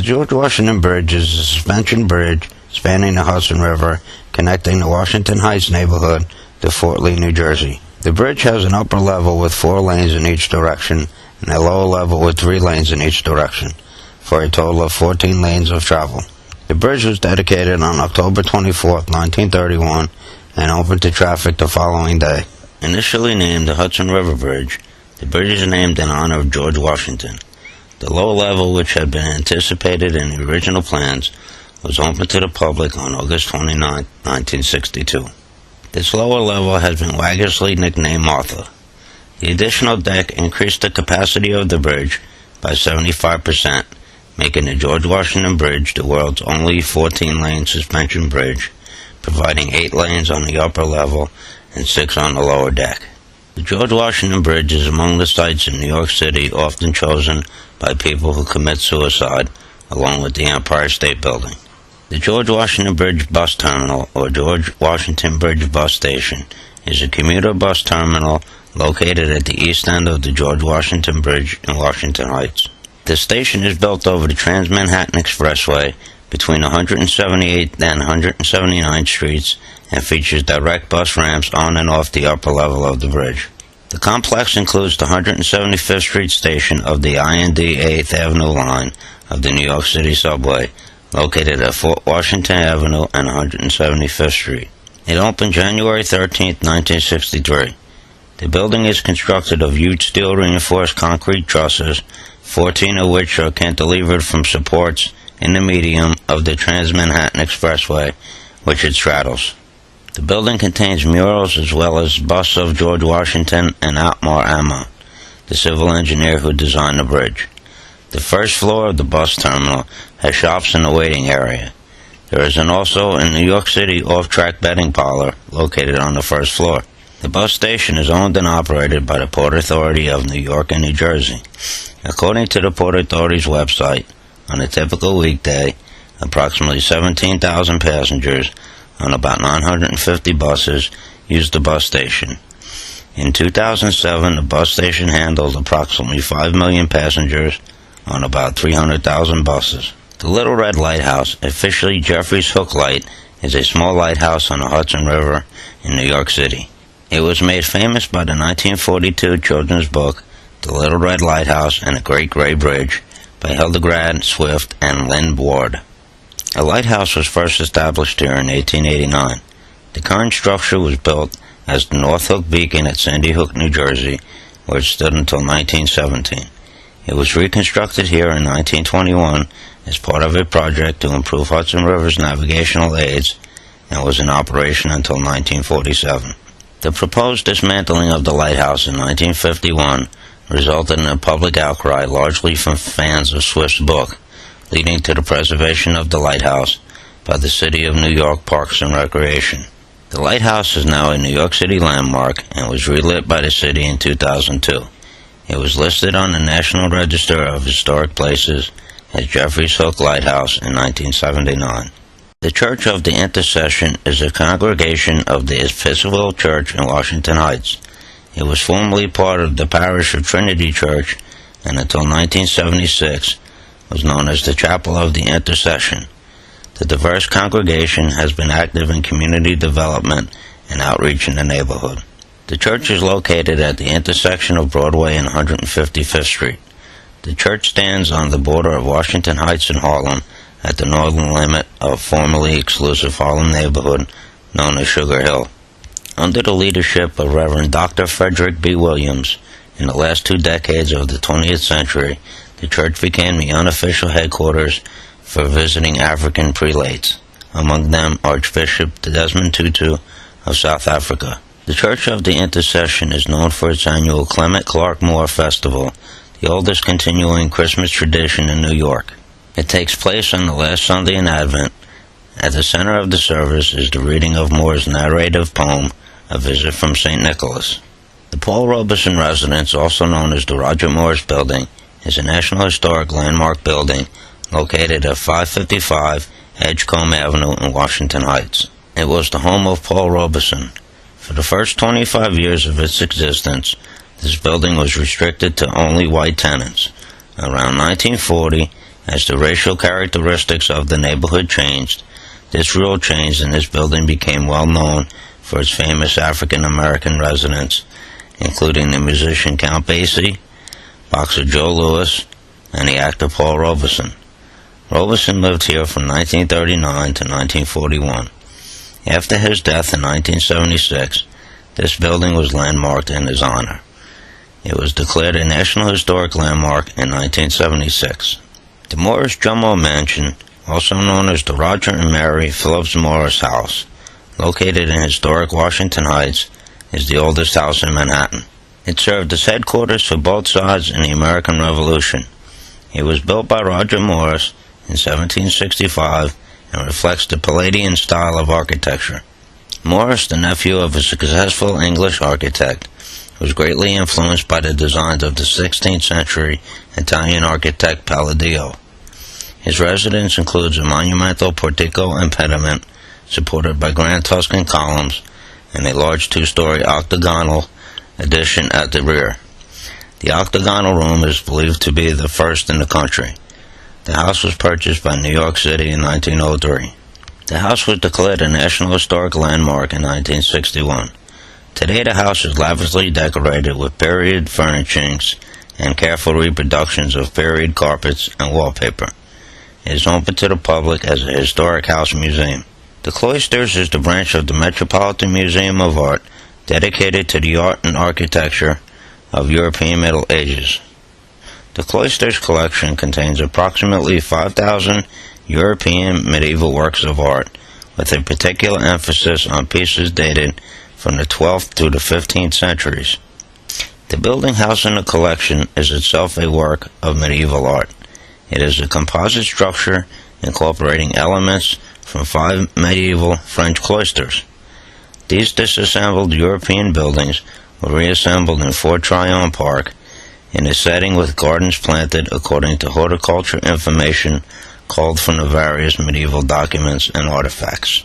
George Washington Bridge is a suspension bridge spanning the Hudson River, connecting the Washington Heights neighborhood to Fort Lee, New Jersey. The bridge has an upper level with 4 lanes in each direction and a lower level with 3 lanes in each direction, for a total of 14 lanes of travel. The bridge was dedicated on October 24, 1931, and opened to traffic the following day. Initially named the Hudson River Bridge, the bridge is named in honor of George Washington. The lower level, which had been anticipated in the original plans, was opened to the public on August 29, 1962. This lower level has been waggishly nicknamed Martha. The additional deck increased the capacity of the bridge by 75%, making the George Washington Bridge the world's only 14-lane suspension bridge, providing 8 lanes on the upper level and 6 on the lower deck. The George Washington Bridge is among the sites in New York City often chosen by people who commit suicide, along with the Empire State Building. The George Washington Bridge Bus Terminal, or George Washington Bridge Bus Station, is a commuter bus terminal located at the east end of the George Washington Bridge in Washington Heights. The station is built over the Trans-Manhattan Expressway between 178th and 179th Streets and features direct bus ramps on and off the upper level of the bridge. The complex includes the 175th Street station of the IND 8th Avenue line of the New York City subway, located at Fort Washington Avenue and 175th Street. It opened January 13, 1963. The building is constructed of huge steel reinforced concrete trusses, 14 of which are cantilevered from supports in the medium of the Trans-Manhattan Expressway, which it straddles. The building contains murals as well as busts of George Washington and Outmar Amont, the civil engineer who designed the bridge. The first floor of the bus terminal has shops in the waiting area. There is also a New York City off-track betting parlor located on the first floor. The bus station is owned and operated by the Port Authority of New York and New Jersey. According to the Port Authority's website, on a typical weekday, approximately 17,000 passengers on about 950 buses use the bus station. In 2007, the bus station handled approximately 5 million passengers on about 300,000 buses. The Little Red Lighthouse, officially Jeffrey's Hook Light, is a small lighthouse on the Hudson River in New York City. It was made famous by the 1942 children's book, The Little Red Lighthouse and the Great Gray Bridge, by Hildegard Swift and Lynn Ward. A lighthouse was first established here in 1889. The current structure was built as the North Hook Beacon at Sandy Hook, New Jersey, where it stood until 1917. It was reconstructed here in 1921 as part of a project to improve Hudson River's navigational aids and was in operation until 1947. The proposed dismantling of the lighthouse in 1951 resulted in a public outcry largely from fans of Swift's book, leading to the preservation of the lighthouse by the City of New York Parks and Recreation. The lighthouse is now a New York City landmark and was relit by the city in 2002. It was listed on the National Register of Historic Places as Jeffrey's Hook Lighthouse in 1979. The Church of the Intercession is a congregation of the Episcopal Church in Washington Heights. It was formerly part of the parish of Trinity Church and until 1976 was known as the Chapel of the Intercession. The diverse congregation has been active in community development and outreach in the neighborhood. The church is located at the intersection of Broadway and 155th Street. The church stands on the border of Washington Heights and Harlem at the northern limit of formerly exclusive Harlem neighborhood known as Sugar Hill. Under the leadership of Reverend Dr. Frederick B. Williams, in the last 2 decades of the 20th century, the church became the unofficial headquarters for visiting African prelates, among them Archbishop Desmond Tutu of South Africa. The Church of the Intercession is known for its annual Clement Clark Moore Festival, the oldest continuing Christmas tradition in New York. It takes place on the last Sunday in Advent. At the center of the service is the reading of Moore's narrative poem, A Visit from St. Nicholas. The Paul Robeson Residence, also known as the Roger Morris Building, is a National Historic Landmark building located at 555 Edgecombe Avenue in Washington Heights. It was the home of Paul Robeson. For the first 25 years of its existence, this building was restricted to only white tenants. Around 1940, As the racial characteristics of the neighborhood changed, this real change in this building became well known for its famous African American residents, including the musician Count Basie, boxer Joe Louis, and the actor Paul Robeson. Robeson lived here from 1939 to 1941. After his death in 1976, this building was landmarked in his honor. It was declared a National Historic Landmark in 1976. The Morris Dremel Mansion, also known as the Roger and Mary Phillips Morris House, located in historic Washington Heights, is the oldest house in Manhattan. It served as headquarters for both sides in the American Revolution. It was built by Roger Morris in 1765 and reflects the Palladian style of architecture. Morris, the nephew of a successful English architect, was greatly influenced by the designs of the 16th century Italian architect Palladio. His residence includes a monumental portico and pediment supported by grand Tuscan columns and a large two-story octagonal addition at the rear. The octagonal room is believed to be the first in the country. The house was purchased by New York City in 1903. The house was declared a National Historic Landmark in 1961. Today the house is lavishly decorated with period furnishings and careful reproductions of period carpets and wallpaper. It is open to the public as a historic house museum. The Cloisters is the branch of the Metropolitan Museum of Art dedicated to the art and architecture of European Middle Ages. The Cloisters collection contains approximately 5,000 European medieval works of art, with a particular emphasis on pieces dated from the 12th through the 15th centuries. The building housing the collection is itself a work of medieval art. It is a composite structure incorporating elements from 5 medieval French cloisters. These disassembled European buildings were reassembled in Fort Tryon Park in a setting with gardens planted according to horticulture information culled from the various medieval documents and artifacts.